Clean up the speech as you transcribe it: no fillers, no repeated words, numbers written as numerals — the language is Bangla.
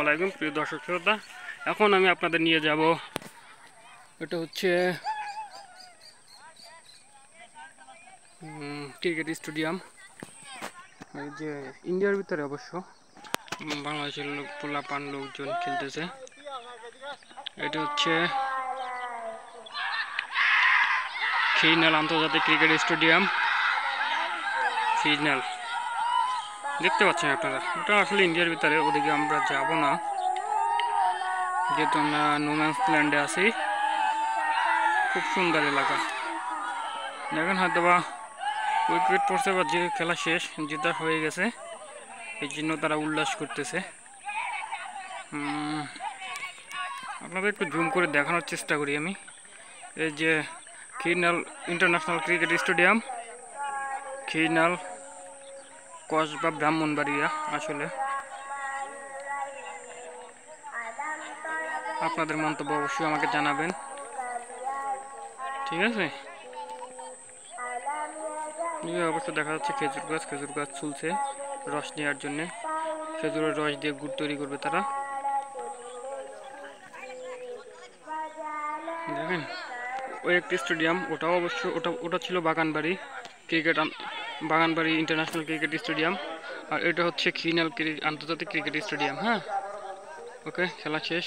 আসসালামু প্রিয় দর্শক শ্রোতা, এখন আমি আপনাদের নিয়ে যাব। এটা হচ্ছে ক্রিকেট স্টেডিয়াম। এই যে ইন্ডিয়ার ভিতরে অবশ্য বাংলাদেশের পোলাপান লোকজন খেলতেছে। এটা হচ্ছে খিলনাল আন্তর্জাতিক ক্রিকেট স্টেডিয়াম। খিলনাল দেখতে পাচ্ছেন আপনারা, ওটা আসলে ইন্ডিয়ার ভিতরে, ওদিকে আমরা যাব না যেহেতু আমরা নোম্যান্স ল্যান্ডে আছি। খুব সুন্দর এলাকা, দেখেন হয়তোবা উইকেট পড়ছে বা যে খেলা শেষ, জেতা হয়ে গেছে, এই জন্য তারা উল্লাস করতেছে। আপনাদের একটু জুম করে দেখানোর চেষ্টা করি আমি। এই যে Khilnal international cricket stadium, Khilnal Kasba Brahmanbaria. আসলে আপনাদের মন্তব্য অবশ্যই আমাকে জানাবেন, ঠিক আছে? অবশ্য দেখা যাচ্ছে খেজুর গাছ চলছে রস নেওয়ার জন্য। খেজুরের রস দিয়ে গুড় তৈরি করবে তারা। দেখেন ওই একটি স্টেডিয়াম, ওটাও অবশ্য ওটা ছিল বাগানবাড়ি ইন্টারন্যাশনাল ক্রিকেট স্টেডিয়াম। আর এটা হচ্ছে খিলনাল আন্তর্জাতিক ক্রিকেট স্টেডিয়াম। হ্যাঁ, ওকে, খেলা শেষ।